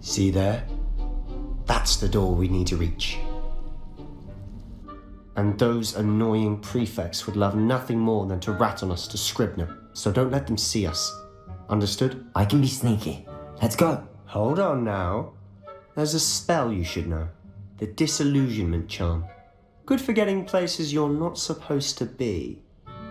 See there? That's the door we need to reach. And those annoying prefects would love nothing more than to rat on us to Scribner, so don't let them see us. Understood? I can be sneaky. Let's go. Hold on now. There's a spell you should know. The Disillusionment Charm. Good for getting places you're not supposed to be.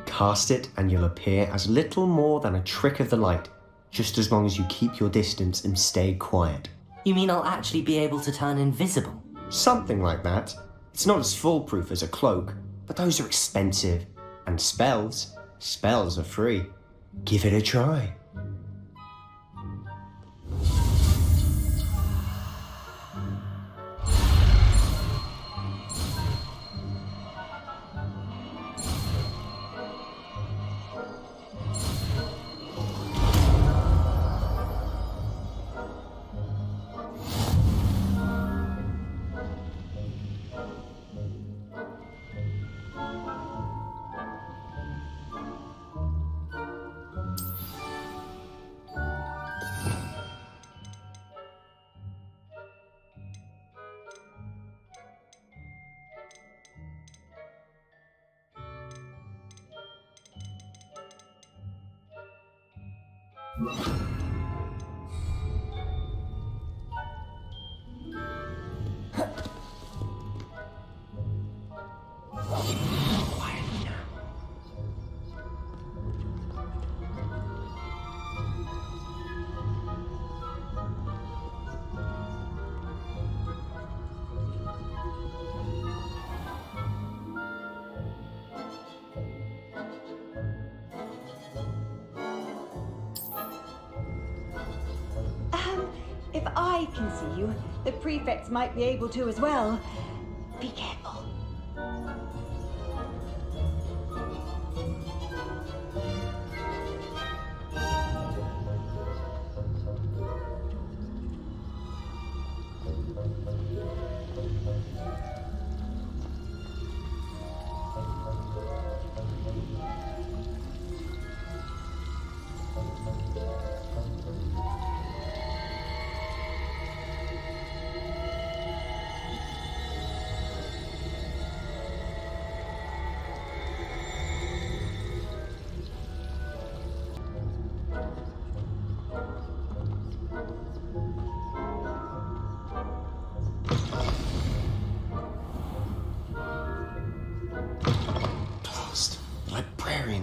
Cast it and you'll appear as little more than a trick of the light, just as long as you keep your distance and stay quiet. You mean I'll actually be able to turn invisible? Something like that. It's not as foolproof as a cloak, but those are expensive. And spells are free. Give it a try. If I can see you, the prefects might be able to as well. Be careful.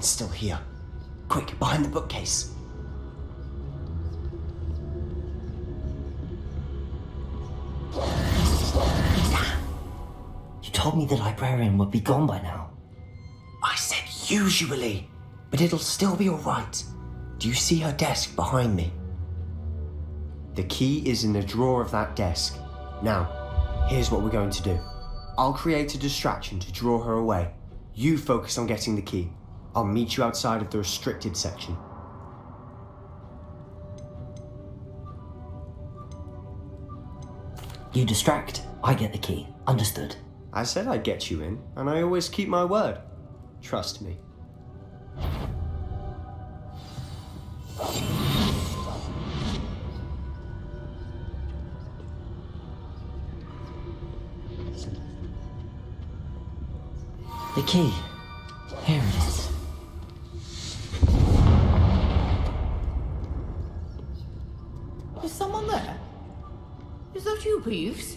Still here. Quick, behind the bookcase. You told me the librarian would be gone by now. I said usually, but it'll still be alright. Do you see her desk behind me? The key is in the drawer of that desk. Now, here's what we're going to do. I'll create a distraction to draw her away. You focus on getting the key. I'll meet you outside of the restricted section. You distract, I get the key. Understood. I said I'd get you in, and I always keep my word. Trust me. The key. Here it is. Is someone there? Is that you, Peeves?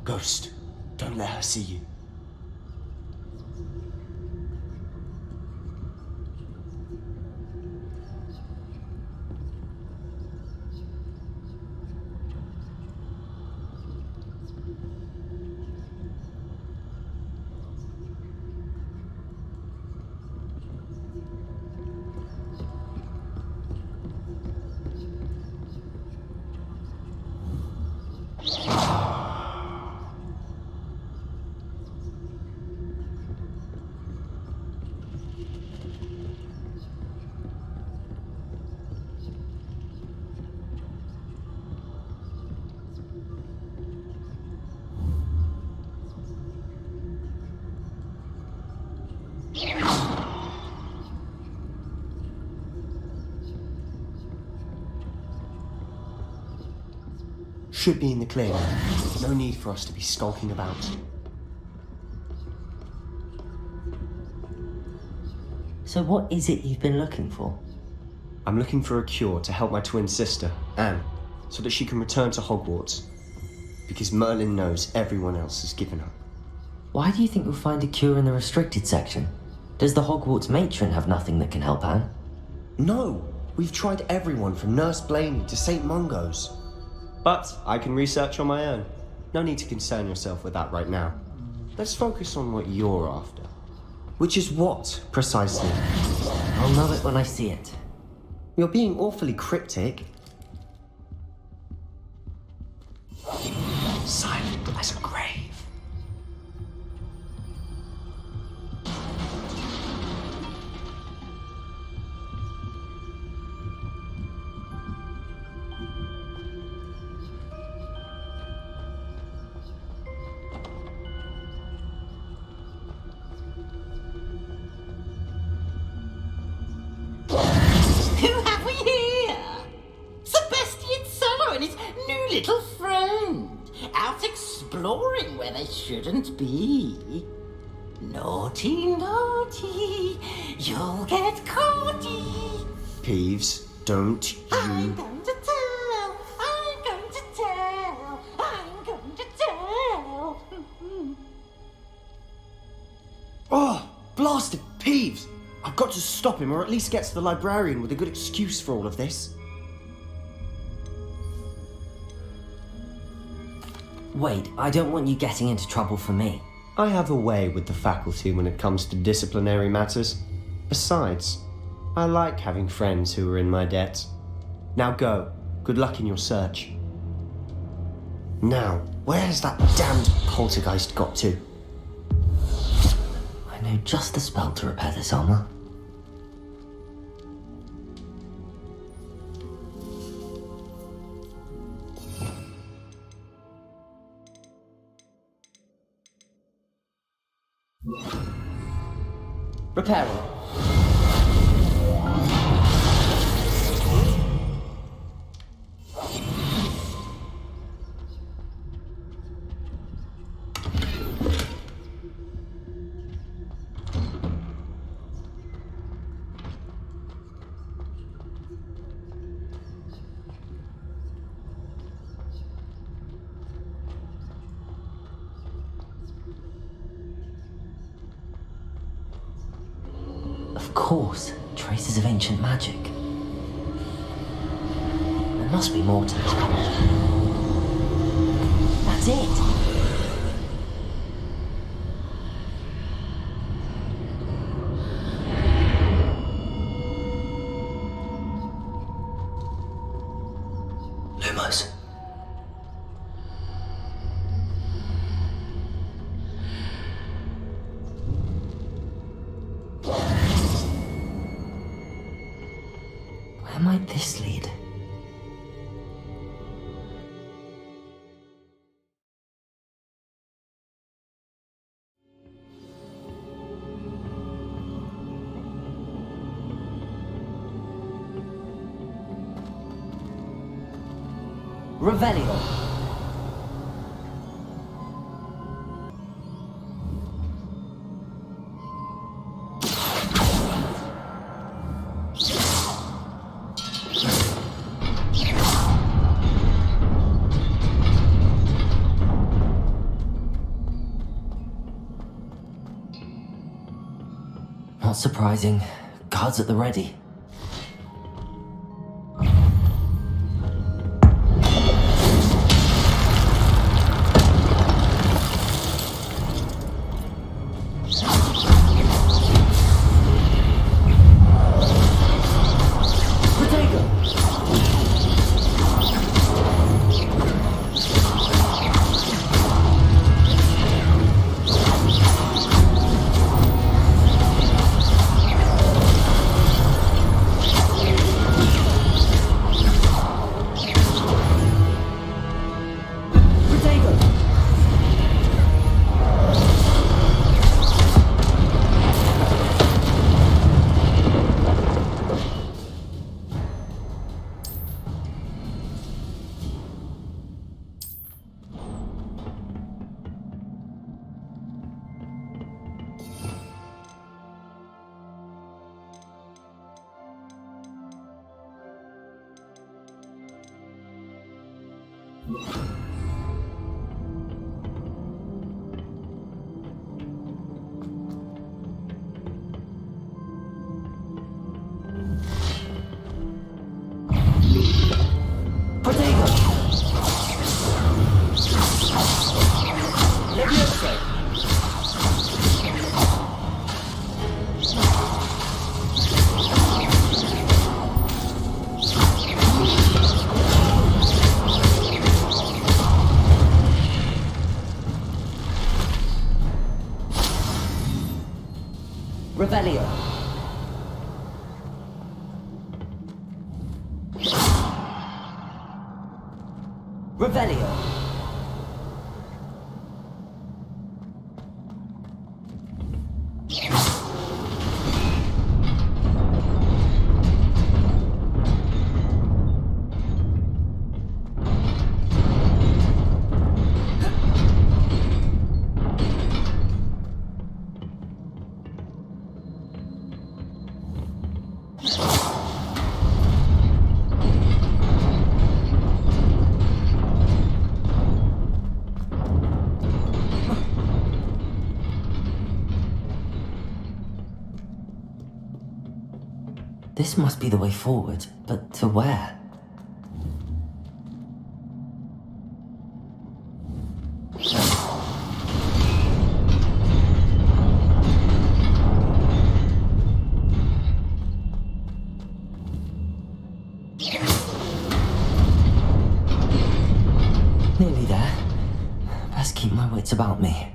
Ghost, don't let her see you. Should be in the clear now. No need for us to be skulking about. So what is it you've been looking for? I'm looking for a cure to help my twin sister, Anne, so that she can return to Hogwarts. Because Merlin knows everyone else has given up. Why do you think you'll find a cure in the restricted section? Does the Hogwarts matron have nothing that can help Anne? No! We've tried everyone from Nurse Blaney to St. Mungo's. But I can research on my own. No need to concern yourself with that right now. Let's focus on what you're after. Which is what, precisely? I'll know it when I see it. You're being awfully cryptic. Silent as a grave. Who have we here? Sebastian Sallow and his new little friend, out exploring where they shouldn't be. Naughty, naughty, you'll get caughty. Peeves, don't you... I'm going to tell, I'm going to tell, I'm going to tell. Oh, blasted Peeves! I've got to stop him, or at least get to the librarian with a good excuse for all of this. Wait, I don't want you getting into trouble for me. I have a way with the faculty when it comes to disciplinary matters. Besides, I like having friends who are in my debt. Now go. Good luck in your search. Now, where has that damned poltergeist got to? I know just the spell to repair this armor. Repairing. Of course, traces of ancient magic. There must be more to this code. That's it! Lumos. Where might this lead? Revelio. Not surprising. Guards at the ready. Revelio. Revelio. This must be the way forward, but to where? Nearly there. Best keep my wits about me.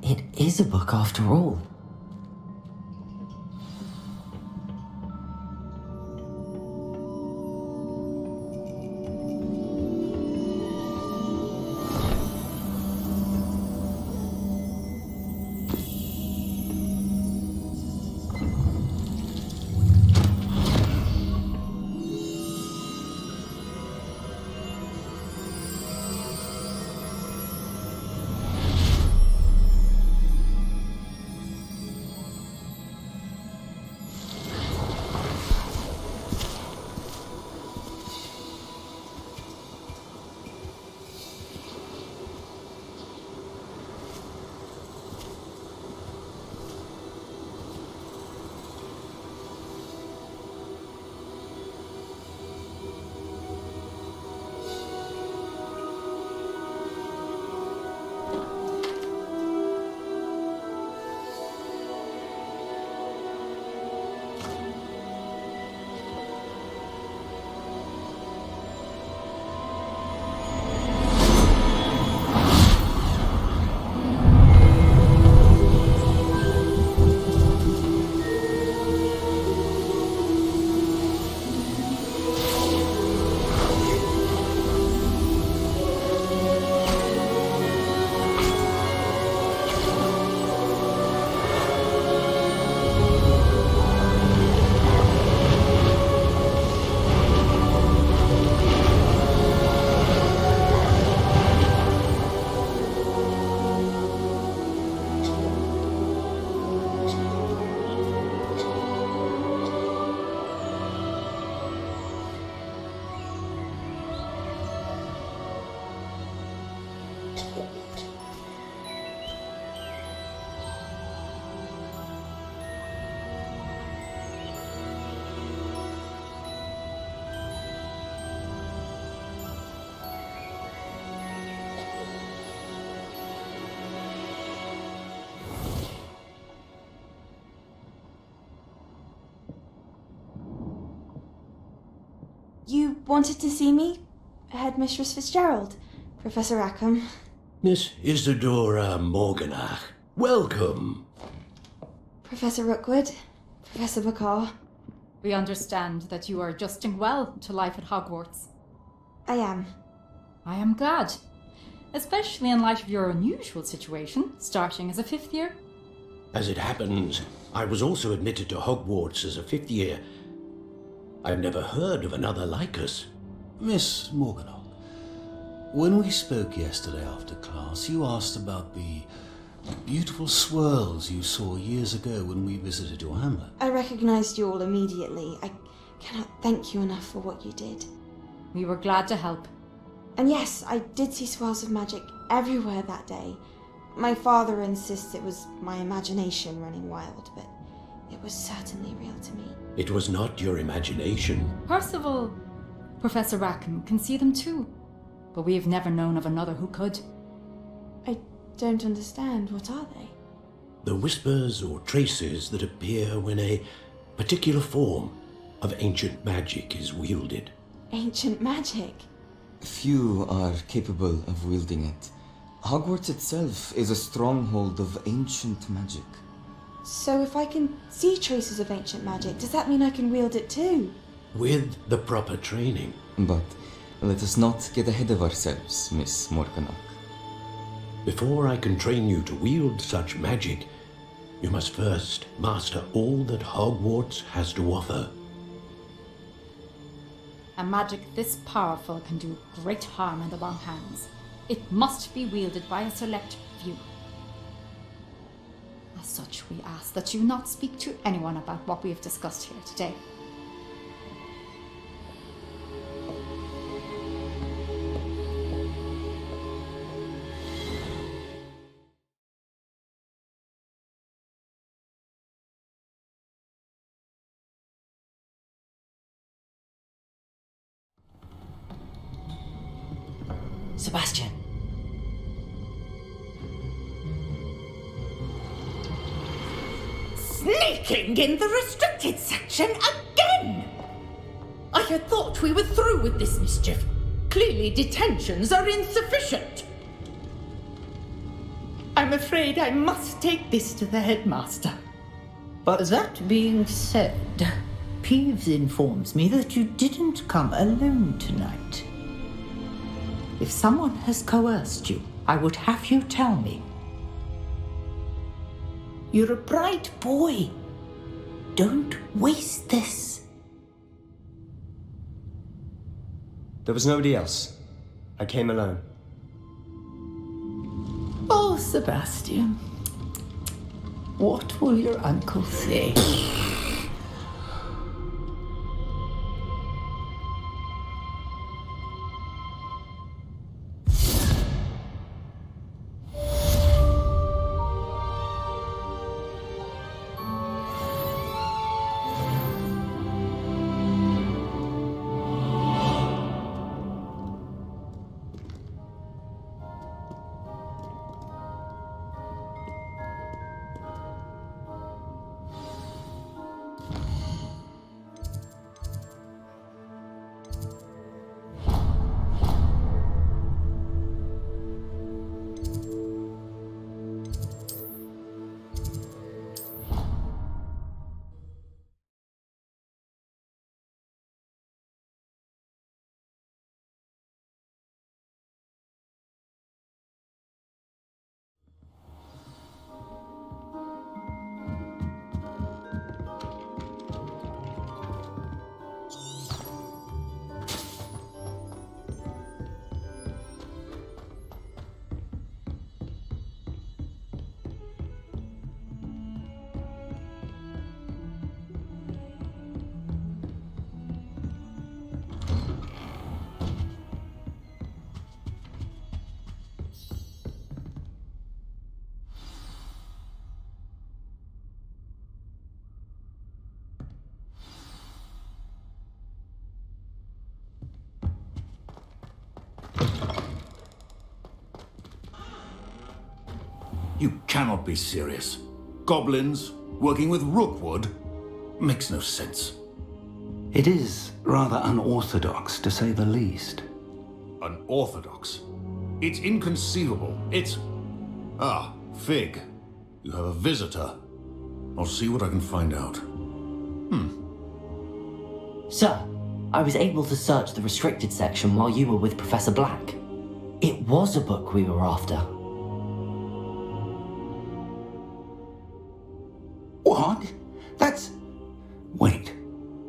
It is a book after all. You wanted to see me? Headmistress Fitzgerald, Professor Rackham. Miss Isadora Morganach, welcome. Professor Rookwood, Professor Bakar. We understand that you are adjusting well to life at Hogwarts. I am. I am glad, especially in light of your unusual situation, starting as a 5th year. As it happens, I was also admitted to Hogwarts as a 5th year. I've never heard of another like us. Miss Morganock, when we spoke yesterday after class, you asked about the beautiful swirls you saw years ago when we visited your hamlet. I recognized you all immediately. I cannot thank you enough for what you did. We were glad to help. And yes, I did see swirls of magic everywhere that day. My father insists it was my imagination running wild, but it was certainly real to me. It was not your imagination. Percival, Professor Rackham can see them too, but we have never known of another who could. I don't understand. What are they? The whispers or traces that appear when a particular form of ancient magic is wielded. Ancient magic? Few are capable of wielding it. Hogwarts itself is a stronghold of ancient magic. So if I can see traces of ancient magic, does that mean I can wield it too? With the proper training. But let us not get ahead of ourselves, Miss Morganock. Before I can train you to wield such magic, you must first master all that Hogwarts has to offer. A magic this powerful can do great harm in the wrong hands. It must be wielded by a select few. As such, we ask that you not speak to anyone about what we have discussed here today. Sebastian! Sneaking in the restricted section again! I had thought we were through with this mischief. Clearly detentions are insufficient. I'm afraid I must take this to the headmaster. But that being said, Peeves informs me that you didn't come alone tonight. If someone has coerced you, I would have you tell me. You're a bright boy. Don't waste this. There was nobody else. I came alone. Oh, Sebastian. What will your uncle say? You cannot be serious. Goblins working with Rookwood makes no sense. It is rather unorthodox, to say the least. Unorthodox? It's inconceivable. It's... Ah, Fig. You have a visitor. I'll see what I can find out. Sir, I was able to search the restricted section while you were with Professor Black. It was a book we were after. What? That's... Wait.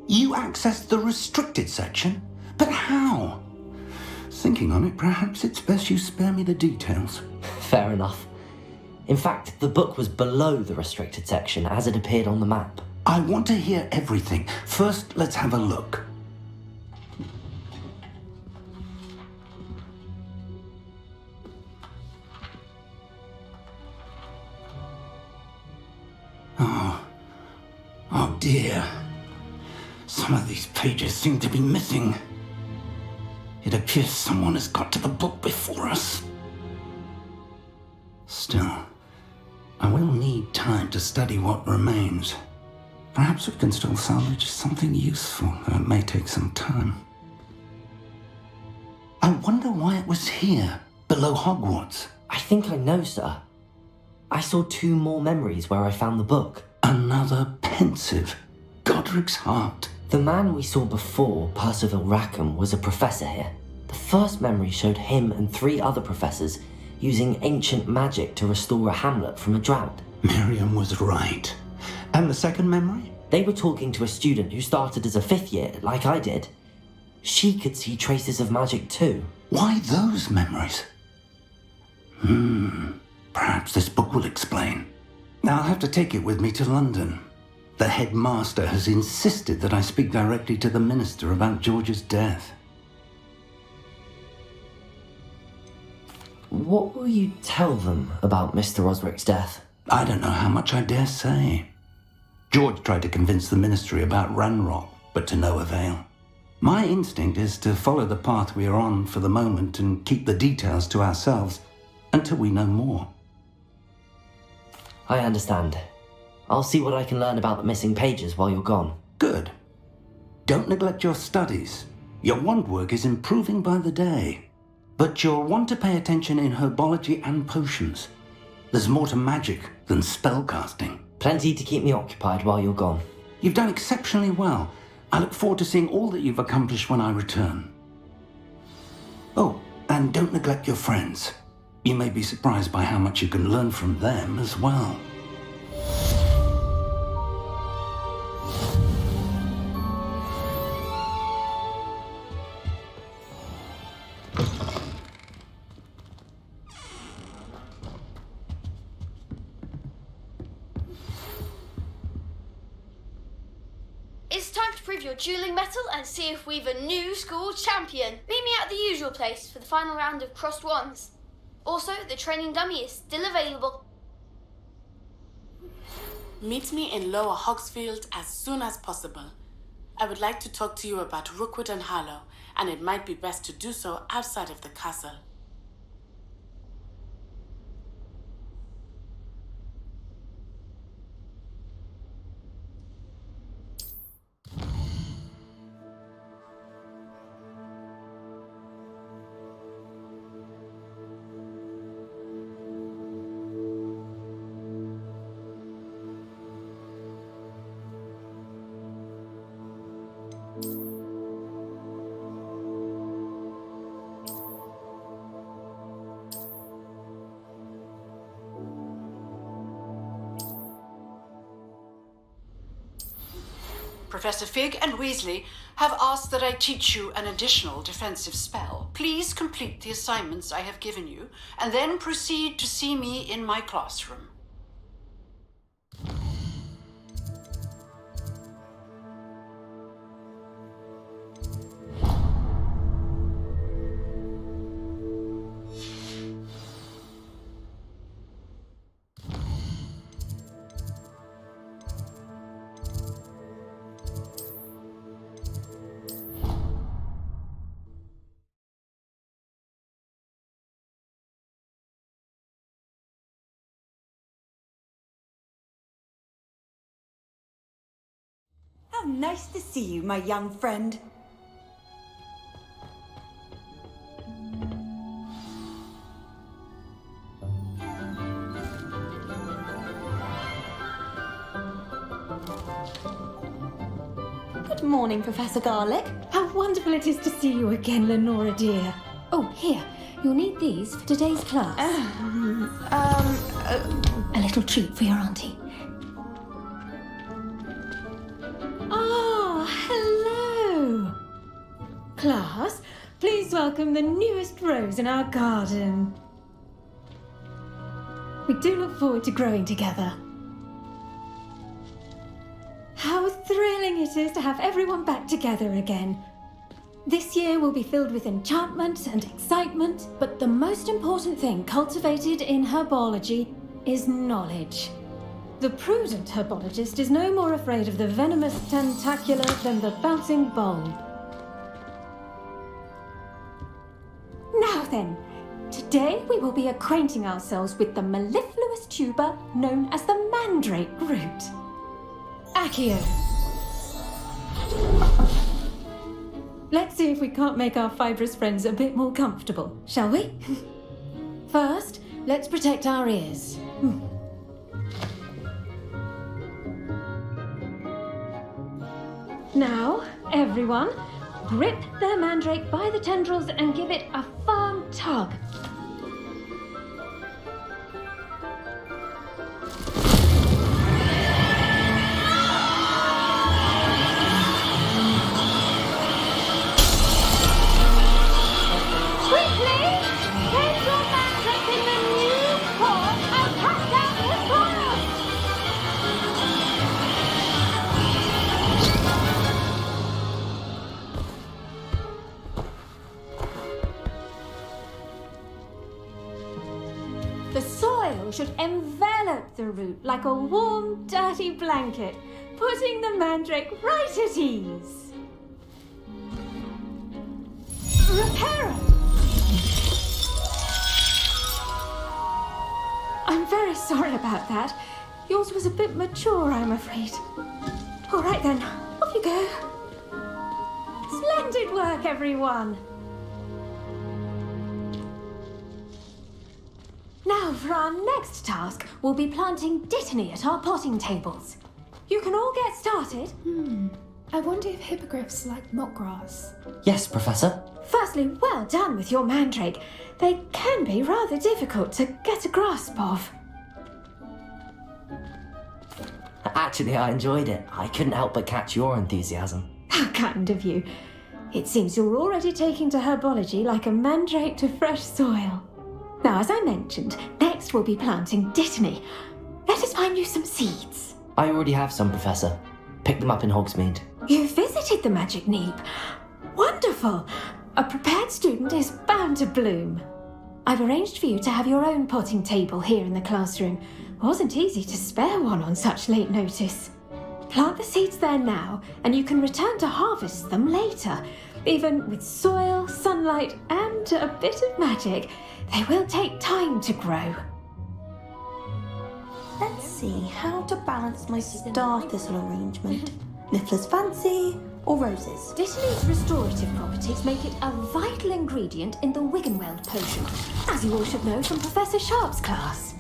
You accessed the restricted section? But how? Thinking on it, perhaps it's best you spare me the details. Fair enough. In fact, the book was below the restricted section as it appeared on the map. I want to hear everything. First, let's have a look. Oh dear. Some of these pages seem to be missing. It appears someone has got to the book before us. Still, I will need time to study what remains. Perhaps we can still salvage something useful, though it may take some time. I wonder why it was here, below Hogwarts. I think I know, sir. I saw 2 more memories where I found the book. Another pensive. Godric's heart. The man we saw before, Percival Rackham, was a professor here. The first memory showed him and 3 other professors using ancient magic to restore a hamlet from a drought. Miriam was right. And the second memory? They were talking to a student who started as a 5th year, like I did. She could see traces of magic too. Why those memories? Perhaps this book will explain. I'll have to take it with me to London. The headmaster has insisted that I speak directly to the minister about George's death. What will you tell them about Mr. Osric's death? I don't know how much I dare say. George tried to convince the ministry about Ranrock, but to no avail. My instinct is to follow the path we are on for the moment and keep the details to ourselves until we know more. I understand. I'll see what I can learn about the missing pages while you're gone. Good. Don't neglect your studies. Your wand work is improving by the day. But you'll want to pay attention in herbology and potions. There's more to magic than spellcasting. Plenty to keep me occupied while you're gone. You've done exceptionally well. I look forward to seeing all that you've accomplished when I return. Oh, and don't neglect your friends. You may be surprised by how much you can learn from them as well. It's time to prove your dueling mettle and see if we've a new school champion. Meet me at the usual place for the final round of crossed wands. Also, the training dummy is still available. Meet me in Lower Hogsfield as soon as possible. I would like to talk to you about Rookwood and Harlow, and it might be best to do so outside of the castle. Professor Fig and Weasley have asked that I teach you an additional defensive spell. Please complete the assignments I have given you, and then proceed to see me in my classroom. How nice to see you, my young friend. Good morning, Professor Garlick. How wonderful it is to see you again, Lenora dear. Oh, here, you'll need these for today's class. A little treat for your auntie. Oh, hello. Class, please welcome the newest rose in our garden. We do look forward to growing together. How thrilling it is to have everyone back together again. This year will be filled with enchantment and excitement, but the most important thing cultivated in herbology is knowledge. The prudent herbologist is no more afraid of the venomous tentacula than the bouncing bulb. Now then, today we will be acquainting ourselves with the mellifluous tuber known as the mandrake root. Accio. Let's see if we can't make our fibrous friends a bit more comfortable, shall we? First, let's protect our ears. Now, everyone, grip their mandrake by the tendrils and give it a firm tug. The soil should envelop the root like a warm, dirty blanket, putting the mandrake right at ease. Reparo! I'm very sorry about that. Yours was a bit mature, I'm afraid. All right then, off you go. Splendid work, everyone. Now, for our next task, we'll be planting dittany at our potting tables. You can all get started. I wonder if hippogriffs like knotgrass. Yes, Professor. Firstly, well done with your mandrake. They can be rather difficult to get a grasp of. Actually, I enjoyed it. I couldn't help but catch your enthusiasm. How kind of you. It seems you're already taking to herbology like a mandrake to fresh soil. Now, as I mentioned, next we'll be planting dittany. Let us find you some seeds. I already have some, Professor. Picked them up in Hogsmeade. You visited the Magic Neep. Wonderful. A prepared student is bound to bloom. I've arranged for you to have your own potting table here in the classroom. Wasn't easy to spare one on such late notice. Plant the seeds there now, and you can return to harvest them later. Even with soil, sunlight, and a bit of magic, they will take time to grow. Let's see how to balance my star thistle arrangement. Niffler's fancy or roses? Dittany's restorative properties make it a vital ingredient in the Wiggenweld potion, as you all should know from Professor Sharp's class.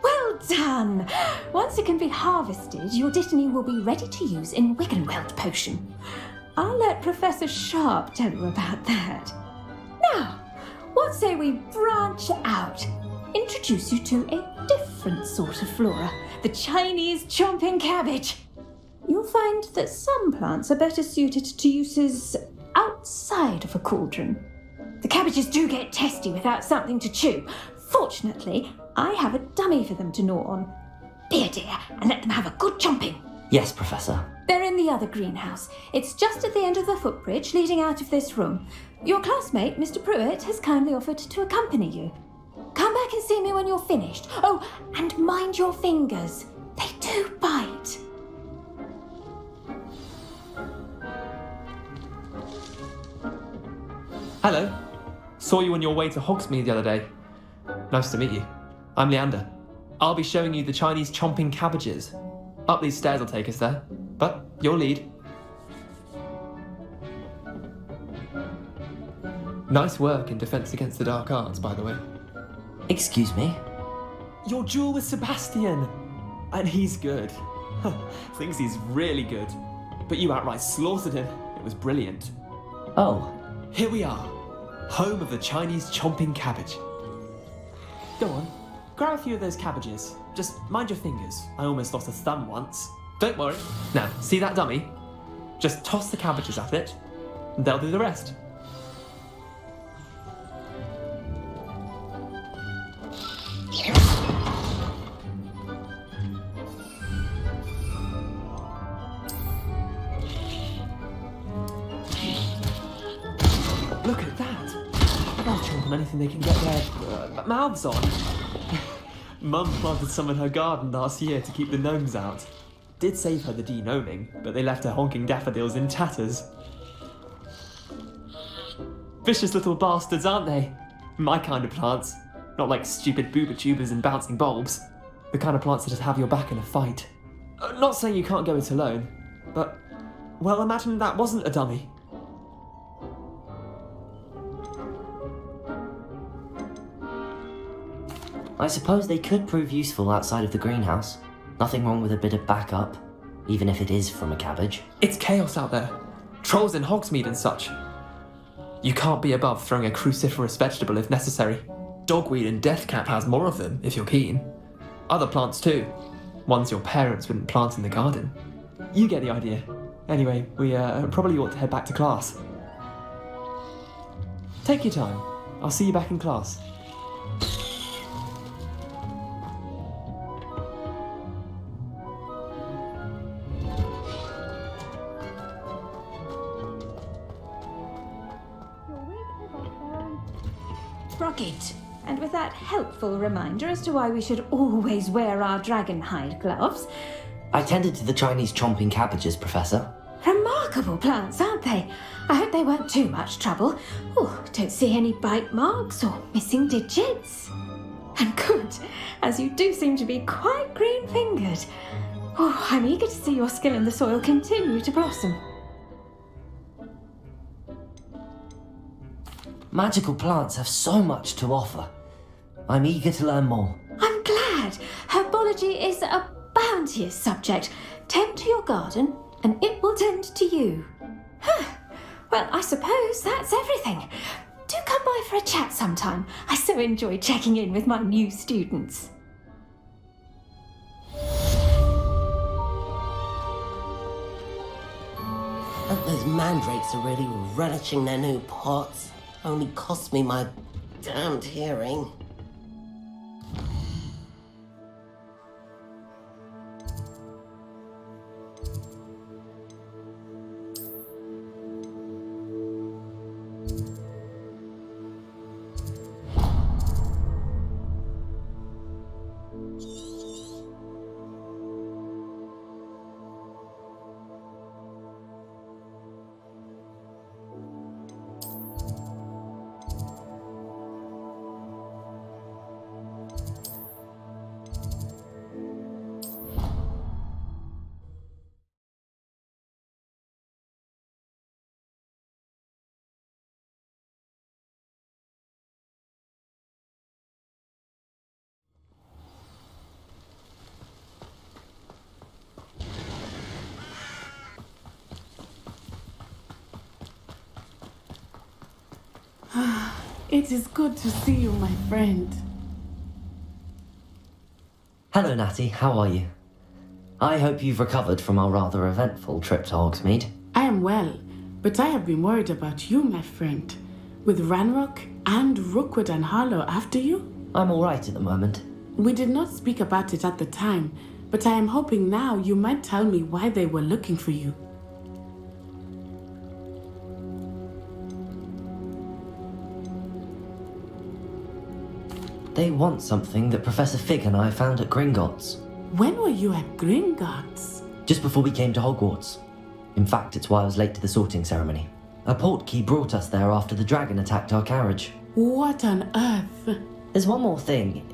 Well done! Once it can be harvested, your dittany will be ready to use in Wiggenweld potion. I'll let Professor Sharp tell you about that. Now, what say we branch out? Introduce you to a different sort of flora, the Chinese chomping cabbage. You'll find that some plants are better suited to uses outside of a cauldron. The cabbages do get testy without something to chew. Fortunately, I have a dummy for them to gnaw on. Be a dear and let them have a good chomping. Yes, Professor. They're in the other greenhouse. It's just at the end of the footbridge leading out of this room. Your classmate, Mr. Pruitt, has kindly offered to accompany you. Come back and see me when you're finished. Oh, and mind your fingers. They do bite. Hello. Saw you on your way to Hogsmeade the other day. Nice to meet you. I'm Leander. I'll be showing you the Chinese chomping cabbages. Up these stairs will take us there, but your lead. Nice work in Defense Against the Dark Arts, by the way. Excuse me? Your duel with Sebastian! And he's good. Thinks he's really good. But you outright slaughtered him. It was brilliant. Oh. Here we are. Home of the Chinese chomping cabbage. Go on. Grab a few of those cabbages. Just mind your fingers. I almost lost a thumb once. Don't worry. Now, see that dummy? Just toss the cabbages at it, and they'll do the rest. Look at that! They'll chomp on anything they can get their mouths on. Mum planted some in her garden last year to keep the gnomes out. Did save her the de-gnoming, but they left her honking daffodils in tatters. Vicious little bastards, aren't they? My kind of plants. Not like stupid booba tubers and bouncing bulbs. The kind of plants that'd have your back in a fight. Not saying you can't go it alone, but, well, imagine that wasn't a dummy. I suppose they could prove useful outside of the greenhouse. Nothing wrong with a bit of backup, even if it is from a cabbage. It's chaos out there. Trolls in Hogsmeade and such. You can't be above throwing a cruciferous vegetable if necessary. Dogweed and deathcap has more of them, if you're keen. Other plants too. Ones your parents wouldn't plant in the garden. You get the idea. Anyway, we probably ought to head back to class. Take your time. I'll see you back in class. Rocket. And with that helpful reminder as to why we should always wear our dragon hide gloves. I tended to the Chinese chomping cabbages, Professor. Remarkable plants, aren't they? I hope they weren't too much trouble. Oh, don't see any bite marks or missing digits. And good, as you do seem to be quite green-fingered. Oh, I'm eager to see your skill in the soil continue to blossom. Magical plants have so much to offer. I'm eager to learn more. I'm glad. Herbology is a bounteous subject. Tend to your garden, and it will tend to you. Well, I suppose that's everything. Do come by for a chat sometime. I so enjoy checking in with my new students. Those mandrakes are really relishing their new pots. Only cost me my damned hearing. It is good to see you, my friend. Hello, Natty. How are you? I hope you've recovered from our rather eventful trip to Hogsmeade. I am well, but I have been worried about you, my friend. With Ranrock and Rookwood and Harlow after you? I'm all right at the moment. We did not speak about it at the time, but I am hoping now you might tell me why they were looking for you. They want something that Professor Fig and I found at Gringotts. When were you at Gringotts? Just before we came to Hogwarts. In fact, it's why I was late to the sorting ceremony. A portkey brought us there after the dragon attacked our carriage. What on earth? There's one more thing.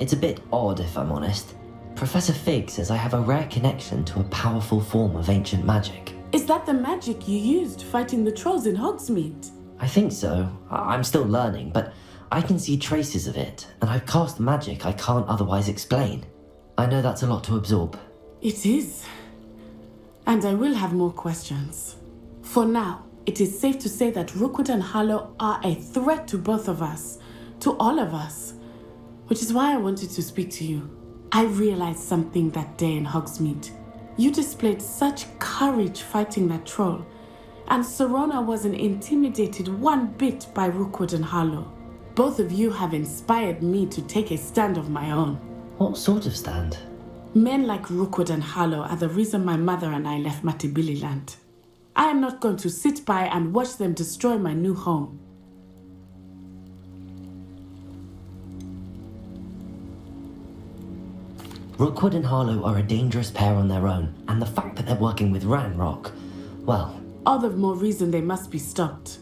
It's a bit odd, if I'm honest. Professor Fig says I have a rare connection to a powerful form of ancient magic. Is that the magic you used fighting the trolls in Hogsmeade? I think so. I'm still learning, but I can see traces of it, and I've cast magic I can't otherwise explain. I know that's a lot to absorb. It is. And I will have more questions. For now, it is safe to say that Rookwood and Harlow are a threat to both of us, to all of us. Which is why I wanted to speak to you. I realized something that day in Hogsmeade. You displayed such courage fighting that troll, and Serona wasn't intimidated one bit by Rookwood and Harlow. Both of you have inspired me to take a stand of my own. What sort of stand? Men like Rookwood and Harlow are the reason my mother and I left Matibililand. I am not going to sit by and watch them destroy my new home. Rookwood and Harlow are a dangerous pair on their own, and the fact that they're working with Ranrock, well... All the more reason they must be stopped.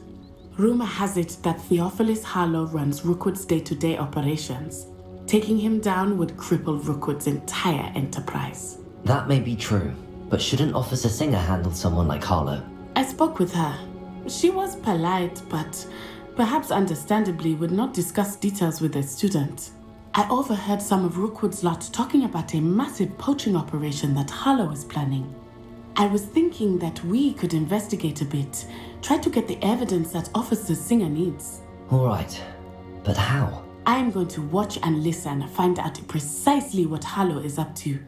Rumor has it that Theophilus Harlow runs Rookwood's day-to-day operations. Taking him down would cripple Rookwood's entire enterprise. That may be true, but shouldn't Officer Singer handle someone like Harlow? I spoke with her. She was polite, but perhaps understandably would not discuss details with a student. I overheard some of Rookwood's lot talking about a massive poaching operation that Harlow is planning. I was thinking that we could investigate a bit, try to get the evidence that Officer Singer needs. All right, but how? I am going to watch and listen, find out precisely what Harlow is up to.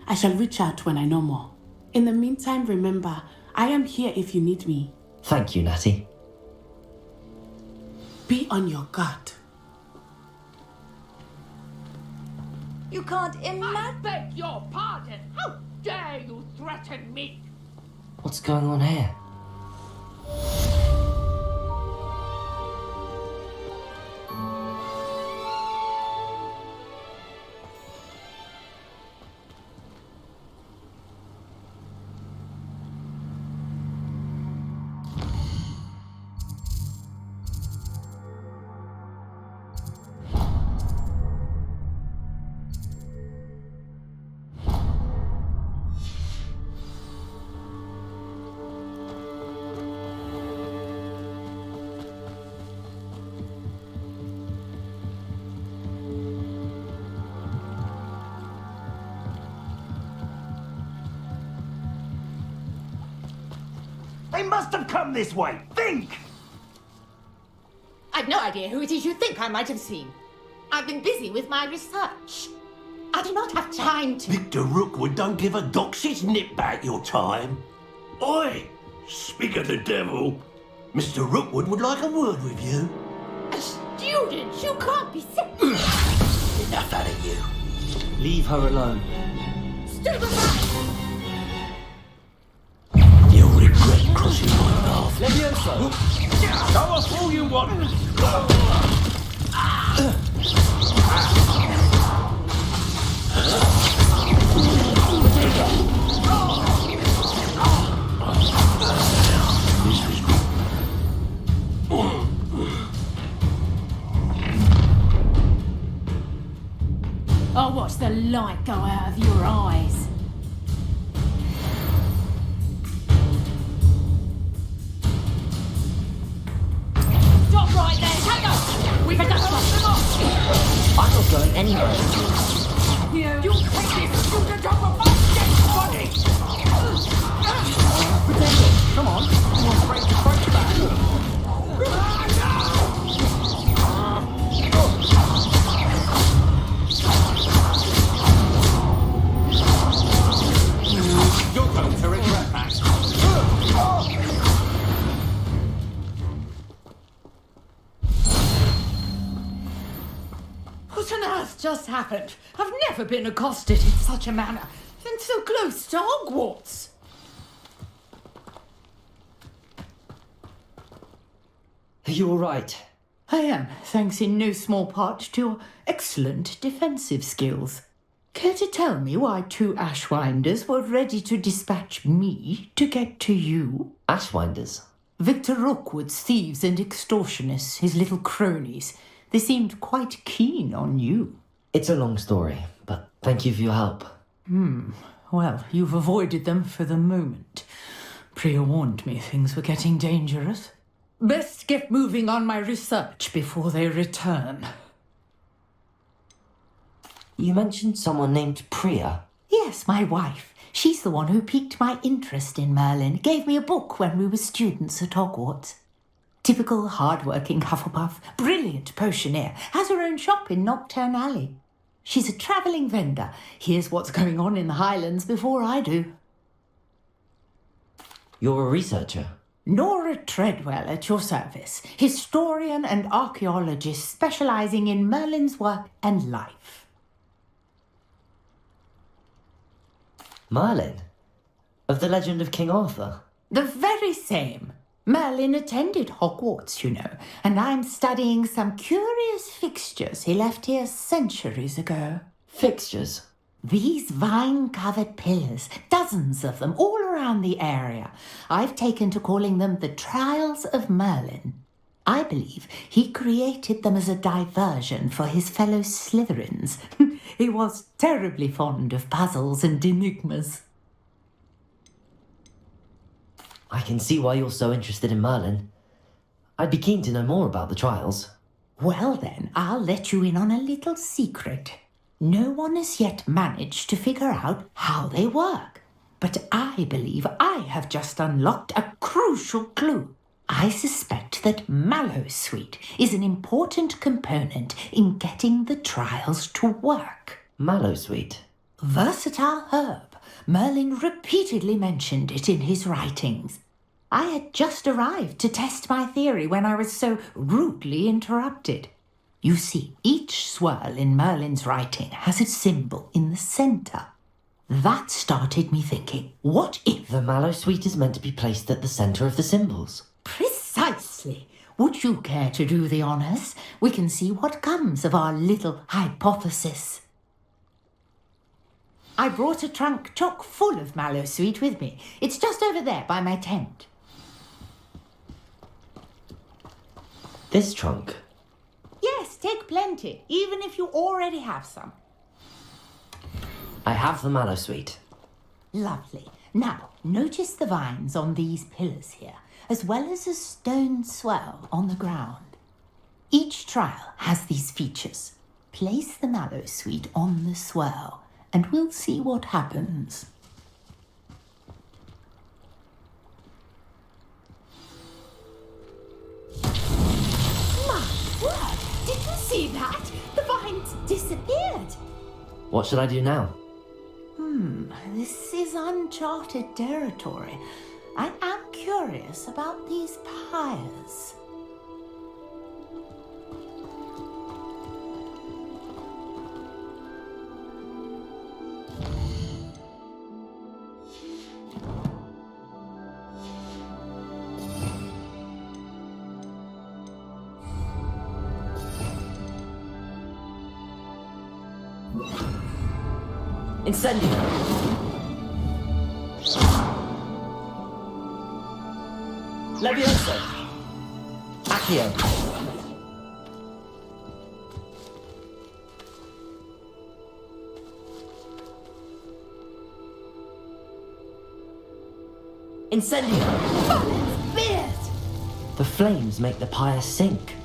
I shall reach out when I know more. In the meantime, remember, I am here if you need me. Thank you, Natty. Be on your guard. You can't imagine. I beg your pardon. How dare you threaten me? What's going on here? They must have come this way. Think! I've no idea who it is you think I might have seen. I've been busy with my research. I do not have time to... Victor Rookwood don't give a doxy's nip back your time. Oi! Speak of the devil. Mr. Rookwood would like a word with you. A student? You can't be serious. Enough out of you. Leave her alone. Still behind! You'll regret crossing my path. Levioso! Go off all you want! I'll watch the light go out of your eyes. Stop right there, Tango! We've got them off! I'm not going anywhere. You take this student off of my dead body! Pretending. Come on. You're afraid to fight back. You're going to regret that. What on earth just happened? I've never been accosted in such a manner, and so close to Hogwarts. Are you all right? I am, thanks in no small part to your excellent defensive skills. Care to tell me why two Ashwinders were ready to dispatch me to get to you? Ashwinders? Victor Rookwood's thieves and extortionists, his little cronies. They seemed quite keen on you. It's a long story, but thank you for your help. Well, you've avoided them for the moment. Priya warned me things were getting dangerous. Best get moving on my research before they return. You mentioned someone named Priya. Yes, my wife. She's the one who piqued my interest in Merlin. Gave me a book when we were students at Hogwarts. Typical hard-working Hufflepuff, brilliant potioneer, has her own shop in Nocturne Alley. She's a travelling vendor. Hears what's going on in the Highlands before I do. You're a researcher? Nora Treadwell at your service, historian and archaeologist specialising in Merlin's work and life. Merlin? Of the legend of King Arthur? The very same. Merlin attended Hogwarts, you know, and I'm studying some curious fixtures he left here centuries ago. Fixtures? These vine-covered pillars, dozens of them, all around the area. I've taken to calling them the Trials of Merlin. I believe he created them as a diversion for his fellow Slytherins. He was terribly fond of puzzles and enigmas. I can see why you're so interested in Merlin. I'd be keen to know more about the trials. Well then, I'll let you in on a little secret. No one has yet managed to figure out how they work. But I believe I have just unlocked a crucial clue. I suspect that Mallowsweet is an important component in getting the trials to work. Mallowsweet? Versatile herb. Merlin repeatedly mentioned it in his writings. I had just arrived to test my theory when I was so rudely interrupted. You see, each swirl in Merlin's writing has a symbol in the centre. That started me thinking, what if... The Mallowsweet is meant to be placed at the centre of the symbols. Precisely. Would you care to do the honours? We can see what comes of our little hypothesis. I brought a trunk chock full of Mallowsweet with me. It's just over there by my tent. This trunk? Yes, take plenty, even if you already have some. I have the Mallowsweet. Lovely. Now, notice the vines on these pillars here, as well as a stone swell on the ground. Each trial has these features. Place the Mallowsweet on the swell, and we'll see what happens. My word! Did you see that? The vines disappeared. What should I do now? This is uncharted territory. I am curious about these pyres. Incendio! Levioso! Accio! Incendio! The flames make the pyre sink.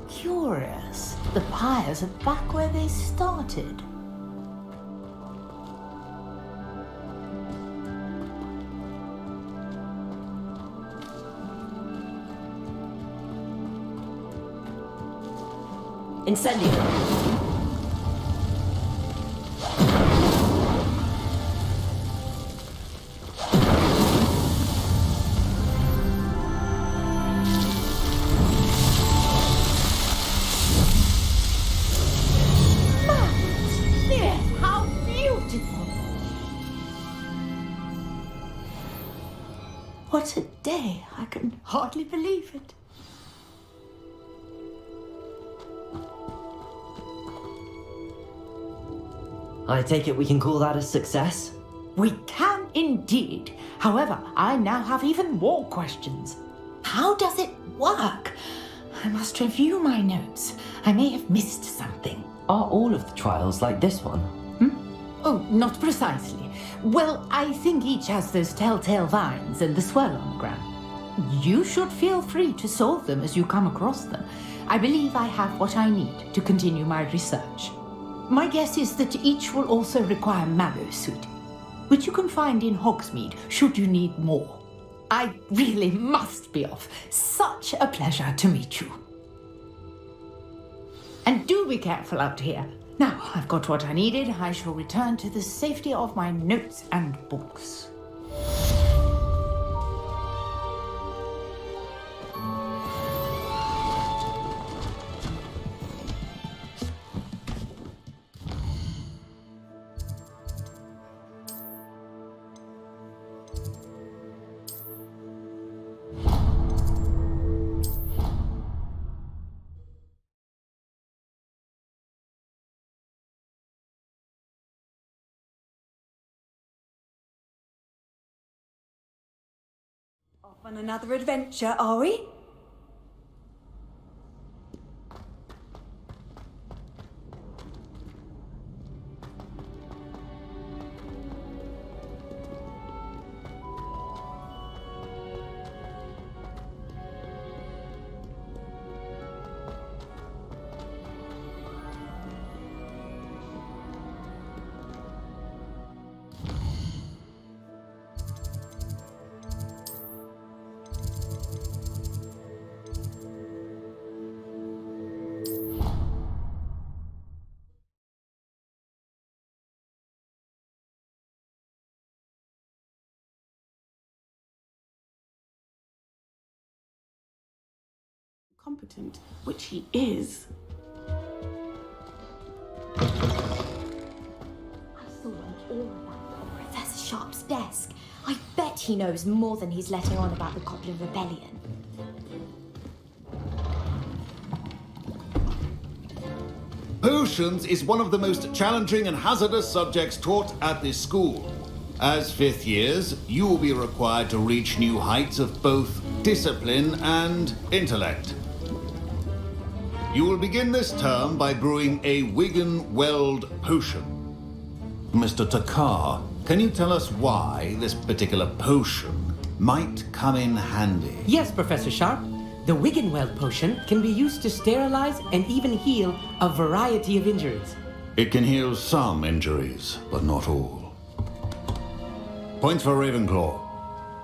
Curious. The pyres are back where they started. Incendio! How beautiful! What a day! I can hardly believe it. I take it we can call that a success? We can indeed. However, I now have even more questions. How does it work? I must review my notes. I may have missed something. Are all of the trials like this one? Oh, not precisely. Well, I think each has those telltale vines and the swirl on the ground. You should feel free to solve them as you come across them. I believe I have what I need to continue my research. My guess is that each will also require mallow suit, which you can find in Hogsmeade should you need more. I really must be off. Such a pleasure to meet you. And do be careful out here. Now, I've got what I needed. I shall return to the safety of my notes and books. Off on another adventure, are we? Competent, which he is. I saw him all about on Professor Sharp's desk. I bet he knows more than he's letting on about the Goblin Rebellion. Potions is one of the most challenging and hazardous subjects taught at this school. As fifth years, you will be required to reach new heights of both discipline and intellect. You will begin this term by brewing a Wiggenweld potion. Mr. Takar, can you tell us why this particular potion might come in handy? Yes, Professor Sharp. The Wiggenweld potion can be used to sterilize and even heal a variety of injuries. It can heal some injuries, but not all. Points for Ravenclaw.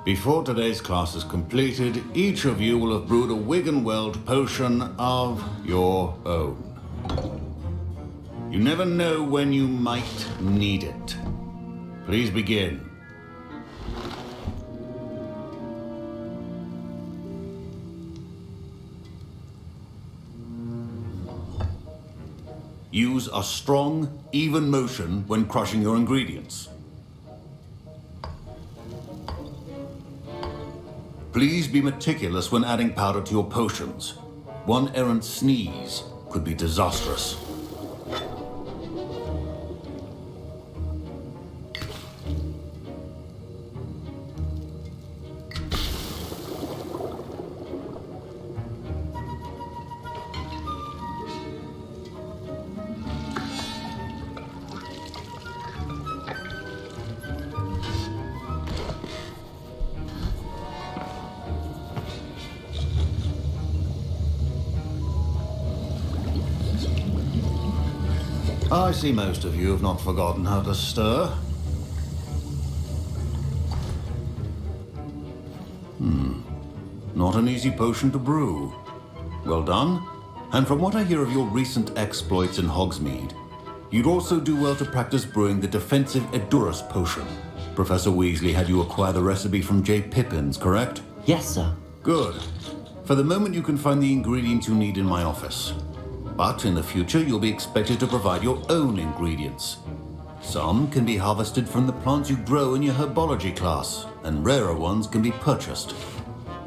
Before today's class is completed, each of you will have brewed a Wiggenweld potion of your own. You never know when you might need it. Please begin. Use a strong, even motion when crushing your ingredients. Please be meticulous when adding powder to your potions. One errant sneeze could be disastrous. I see most of you have not forgotten how to stir. Not an easy potion to brew. Well done. And from what I hear of your recent exploits in Hogsmeade, you'd also do well to practice brewing the defensive Edurus potion. Professor Weasley had you acquire the recipe from J. Pippins, correct? Yes, sir. Good. For the moment, you can find the ingredients you need in my office. But in the future, you'll be expected to provide your own ingredients. Some can be harvested from the plants you grow in your herbology class, and rarer ones can be purchased.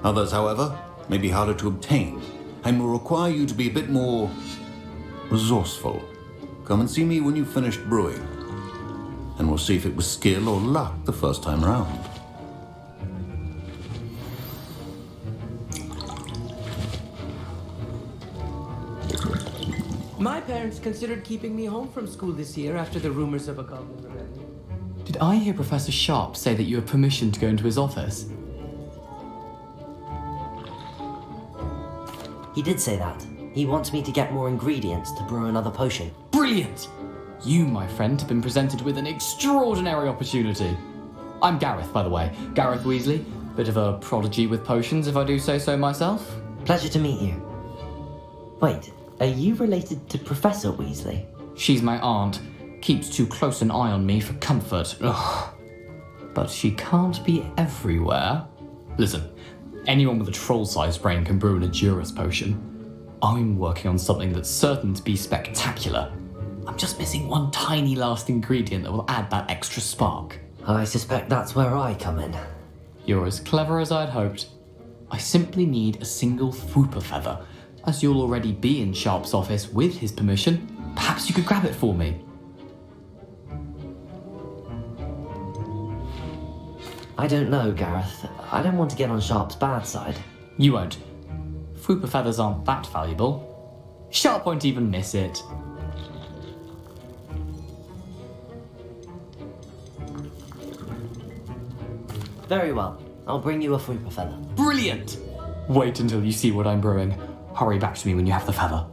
Others, however, may be harder to obtain, and will require you to be a bit more resourceful. Come and see me when you've finished brewing. and we'll see if it was skill or luck the first time round. My parents considered keeping me home from school this year after the rumors of a goblin rebellion. Did I hear Professor Sharp say that you have permission to go into his office? He did say that. He wants me to get more ingredients to brew another potion. Brilliant! You, my friend, have been presented with an extraordinary opportunity. I'm Gareth, by the way. Gareth Weasley. Bit of a prodigy with potions, if I do say so myself. Pleasure to meet you. Wait, are you related to Professor Weasley? She's my aunt. Keeps too close an eye on me for comfort. Ugh. But she can't be everywhere. Listen, anyone with a troll-sized brain can brew an Edurus potion. I'm working on something that's certain to be spectacular. I'm just missing one tiny last ingredient that will add that extra spark. I suspect that's where I come in. You're as clever as I'd hoped. I simply need a single Fwooper feather. As you'll already be in Sharp's office with his permission, perhaps you could grab it for me. I don't know, Gareth. I don't want to get on Sharp's bad side. You won't. Fwooper feathers aren't that valuable. Sharp won't even miss it. Very well. I'll bring you a Fwooper feather. Brilliant! Wait until you see what I'm brewing. Hurry back to me when you have the feather.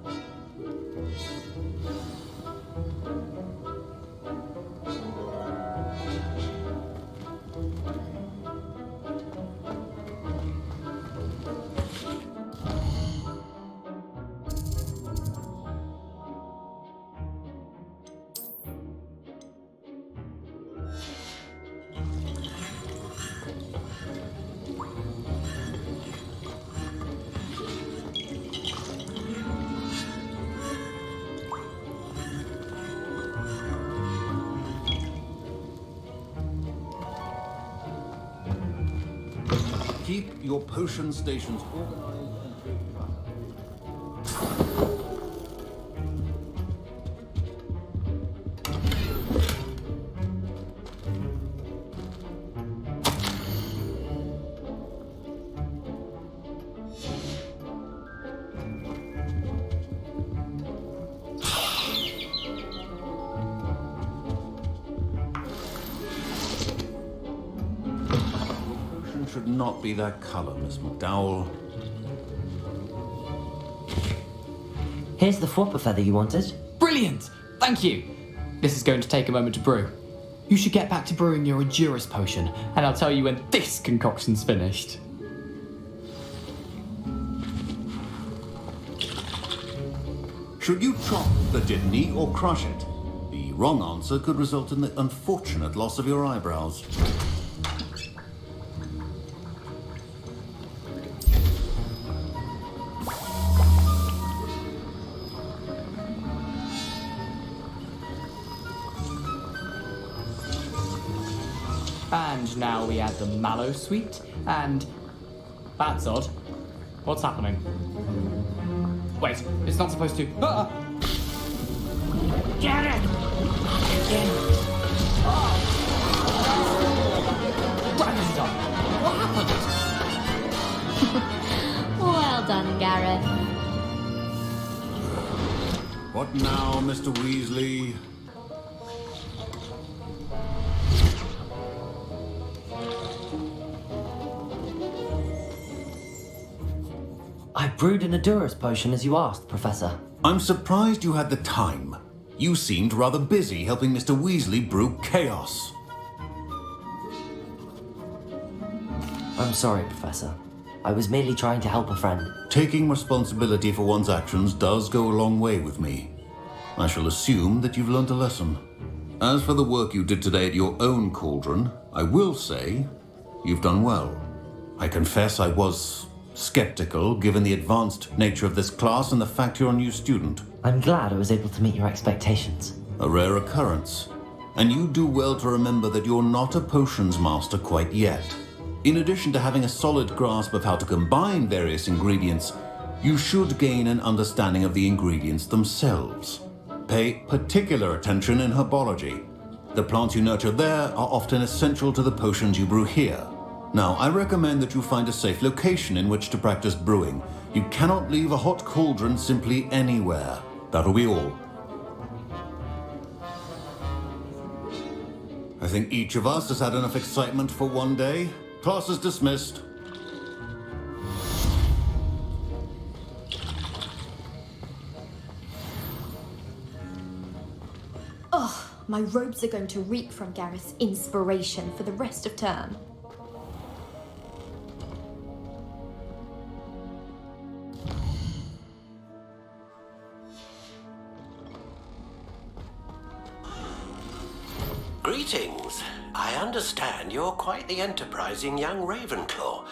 Keep your potion stations organized and should not be that color, Miss McDowell. Here's the Fwooper feather you wanted. Brilliant! Thank you! This is going to take a moment to brew. You should get back to brewing your Edurus potion, and I'll tell you when this concoction's finished. Should you chop the Dittany or crush it? The wrong answer could result in the unfortunate loss of your eyebrows. And now we add the mallow sweet, and... That's odd. What's happening? Wait, it's not supposed to... Ah! Get it! Dragonstone! What happened? Well done, Gareth. What now, Mr. Weasley? I brewed an Edurus potion as you asked, Professor. I'm surprised you had the time. You seemed rather busy helping Mr. Weasley brew chaos. I'm sorry, Professor. I was merely trying to help a friend. Taking responsibility for one's actions does go a long way with me. I shall assume that you've learnt a lesson. As for the work you did today at your own cauldron, I will say you've done well. I confess I was skeptical given the advanced nature of this class and the fact you're a new student. I'm glad I was able to meet your expectations. A rare occurrence. And you do well to remember that you're not a potions master quite yet. In addition to having a solid grasp of how to combine various ingredients, you should gain an understanding of the ingredients themselves. Pay particular attention in herbology. The plants you nurture there are often essential to the potions you brew here. Now, I recommend that you find a safe location in which to practice brewing. You cannot leave a hot cauldron simply anywhere. That'll be all. I think each of us has had enough excitement for one day. Class is dismissed. Ugh, my robes are going to reek from Gareth's inspiration for the rest of term. Greetings. I understand you're quite the enterprising young Ravenclaw.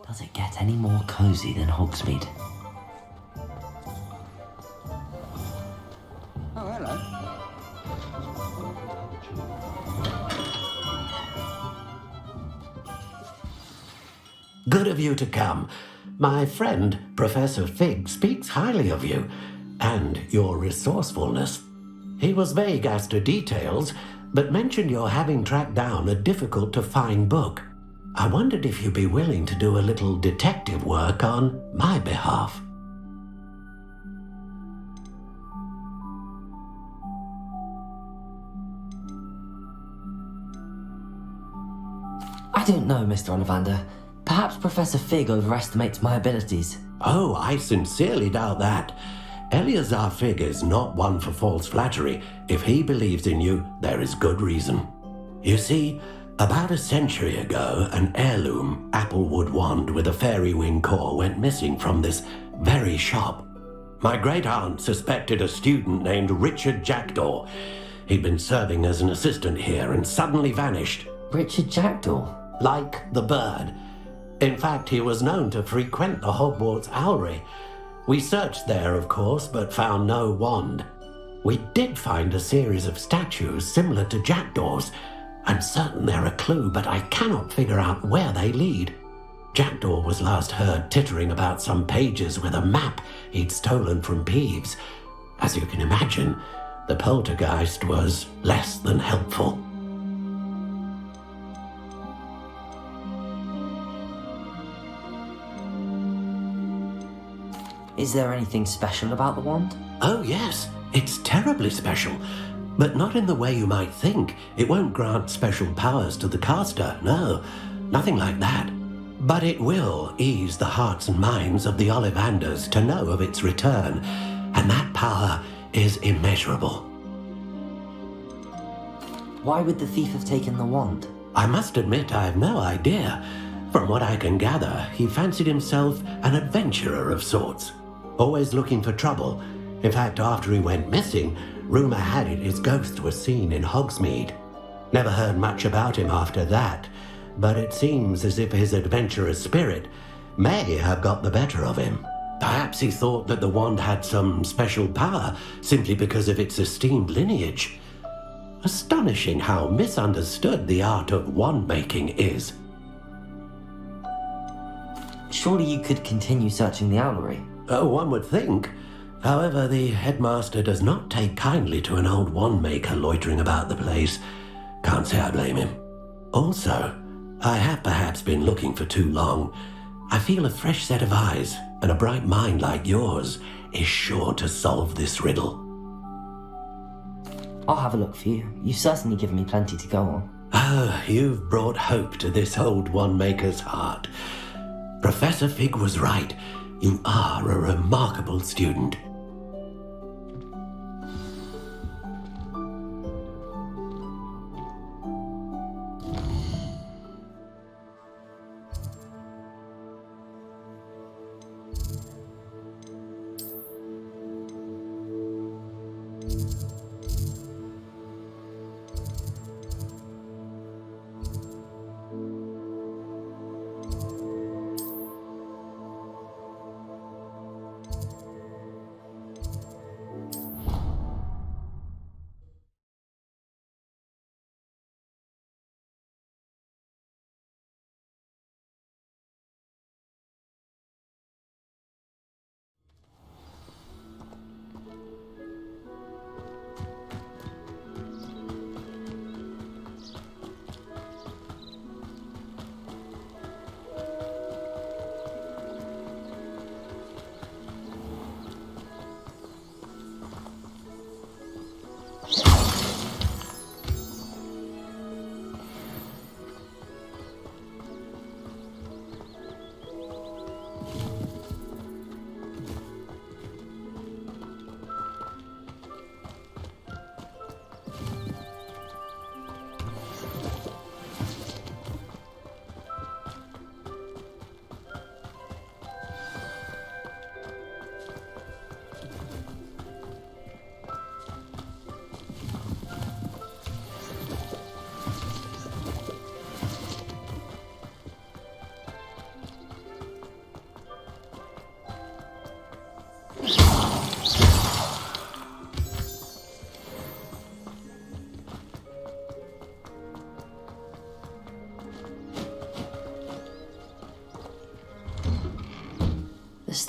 Does it get any more cozy than Hogsmeade? Oh, hello. Good of you to come. My friend, Professor Fig, speaks highly of you and your resourcefulness. He was vague as to details, but mentioned your having tracked down a difficult-to-find book. I wondered if you'd be willing to do a little detective work on my behalf. I don't know, Mr. Ollivander. Perhaps Professor Fig overestimates my abilities. Oh, I sincerely doubt that. Eleazar Fig is not one for false flattery. If he believes in you, there is good reason. You see, about a century ago, an heirloom applewood wand with a fairy wing core went missing from this very shop. My great-aunt suspected a student named Richard Jackdaw. He'd been serving as an assistant here and suddenly vanished. Richard Jackdaw? Like the bird. In fact, he was known to frequent the Hogwarts Owlery. We searched there, of course, but found no wand. We did find a series of statues similar to Jackdaw's. I'm certain they're a clue, but I cannot figure out where they lead. Jackdaw was last heard tittering about some pages with a map he'd stolen from Peeves. As you can imagine, the poltergeist was less than helpful. Is there anything special about the wand? Oh yes, it's terribly special. But not in the way you might think. It won't grant special powers to the caster, no. Nothing like that. But it will ease the hearts and minds of the Ollivanders to know of its return. And that power is immeasurable. Why would the thief have taken the wand? I must admit I have no idea. From what I can gather, he fancied himself an adventurer of sorts. Always looking for trouble. In fact, after he went missing, rumour had it his ghost was seen in Hogsmeade. Never heard much about him after that, but it seems as if his adventurous spirit may have got the better of him. Perhaps he thought that the wand had some special power simply because of its esteemed lineage. Astonishing how misunderstood the art of wand-making is. Surely you could continue searching the owlery. Oh, one would think. However, the headmaster does not take kindly to an old wand-maker loitering about the place. Can't say I blame him. Also, I have perhaps been looking for too long. I feel a fresh set of eyes, and a bright mind like yours is sure to solve this riddle. I'll have a look for you. You've certainly given me plenty to go on. Oh, you've brought hope to this old wand-maker's heart. Professor Fig was right. You are a remarkable student.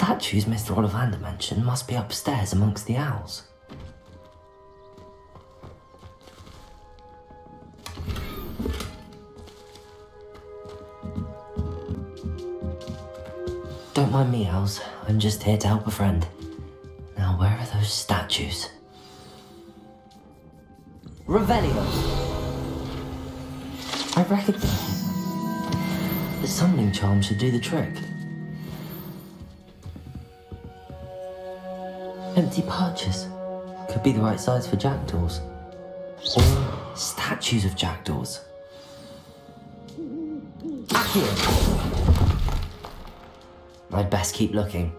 statues Mr. Ollivander mentioned must be upstairs amongst the owls. Don't mind me, owls. I'm just here to help a friend. Now, where are those statues? Revelio! I recognize them. The summoning charm should do the trick. Empty perches. Could be the right size for jackdaws. Or statues of jackdaws. Accio! I'd best keep looking.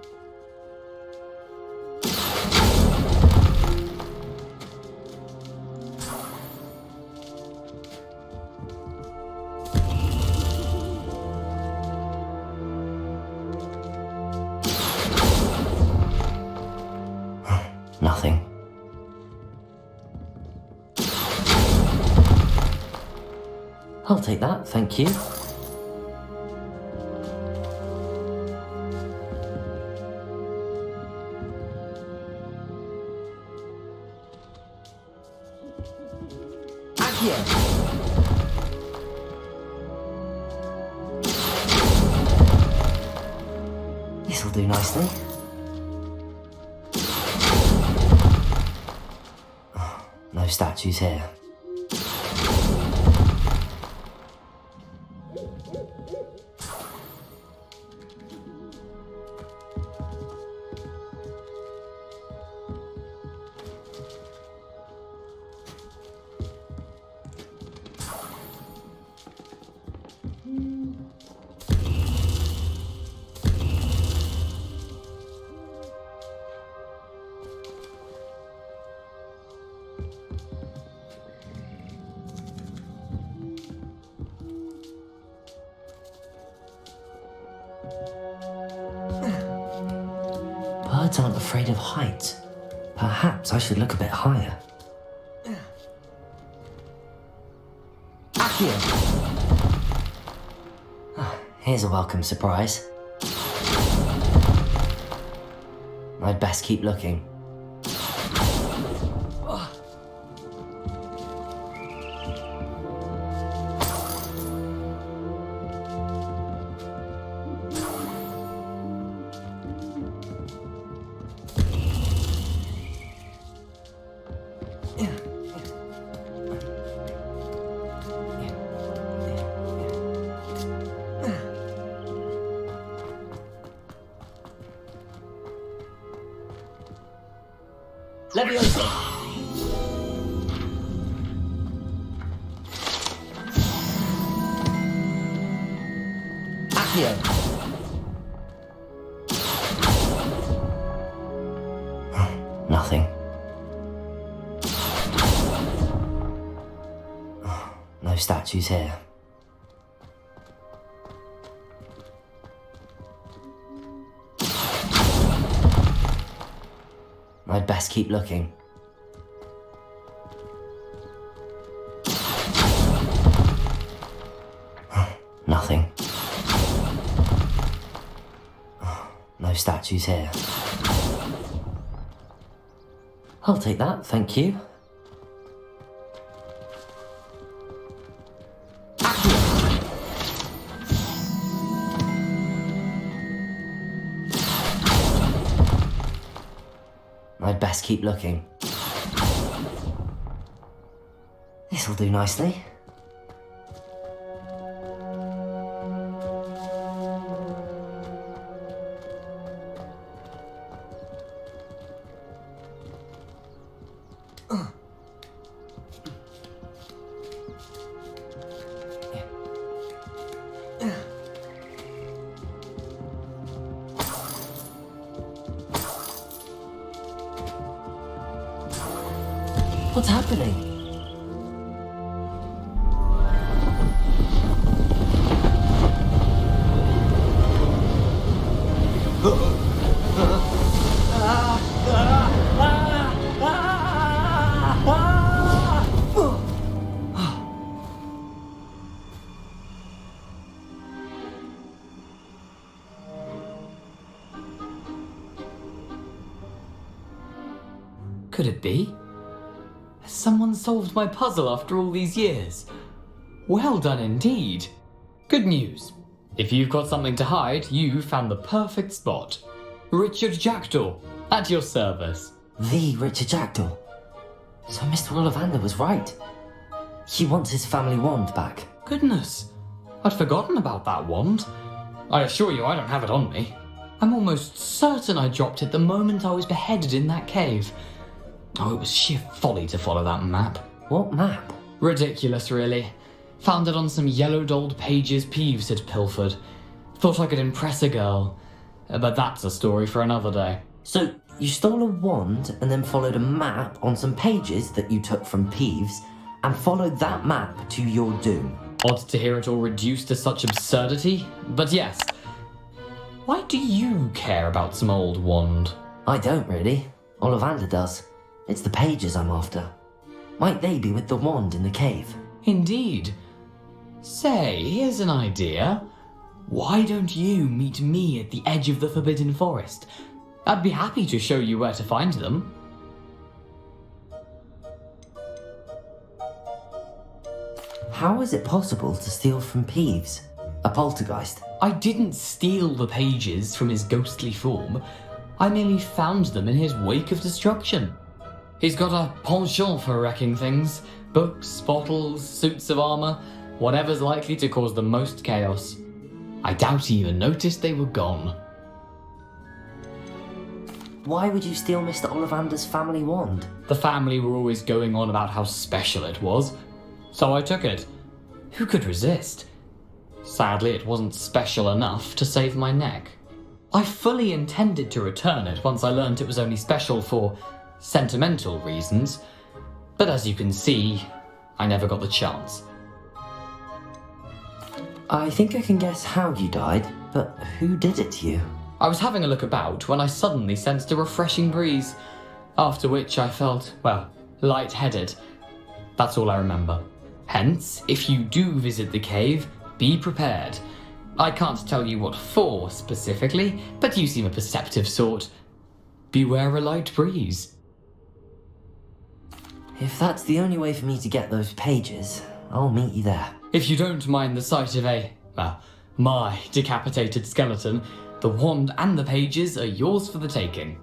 Nothing. I'll take that, thank you. This'll do nicely. No statues here. Birds aren't afraid of heights. Perhaps I should look a bit higher. Accio! Here's a welcome surprise. I'd best keep looking. Leviosa! Accio! Nothing. No statues here. I'd best keep looking. Nothing. No statues here. I'll take that, thank you. I'd best keep looking. This'll do nicely. What's happening? could it be? Has someone solved my puzzle after all these years? Well done indeed. Good news. If you've got something to hide, you found the perfect spot. Richard Jackdaw, at your service. The Richard Jackdaw. So Mr. Ollivander was right. He wants his family wand back. Goodness, I'd forgotten about that wand. I assure you I don't have it on me. I'm almost certain I dropped it the moment I was beheaded in that cave. Oh, it was sheer folly to follow that map. What map? Ridiculous, really. Found it on some yellowed old pages Peeves had pilfered. Thought I could impress a girl. But that's a story for another day. So, you stole a wand and then followed a map on some pages that you took from Peeves and followed that map to your doom. Odd to hear it all reduced to such absurdity, but yes. Why do you care about some old wand? I don't really. Ollivander does. It's the pages I'm after. Might they be with the wand in the cave? Indeed. Say, here's an idea. Why don't you meet me at the edge of the Forbidden Forest? I'd be happy to show you where to find them. How is it possible to steal from Peeves? A poltergeist? I didn't steal the pages from his ghostly form. I merely found them in his wake of destruction. He's got a penchant for wrecking things. Books, bottles, suits of armor, whatever's likely to cause the most chaos. I doubt he even noticed they were gone. Why would you steal Mr. Ollivander's family wand? The family were always going on about how special it was, so I took it. Who could resist? Sadly, it wasn't special enough to save my neck. I fully intended to return it once I learned it was only special for sentimental reasons, but as you can see, I never got the chance. I think I can guess how you died, but who did it to you? I was having a look about when I suddenly sensed a refreshing breeze, after which I felt, well, lightheaded. That's all I remember. Hence, if you do visit the cave, be prepared. I can't tell you what for specifically, but you seem a perceptive sort. Beware a light breeze. If that's the only way for me to get those pages, I'll meet you there. If you don't mind the sight of my decapitated skeleton, the wand and the pages are yours for the taking.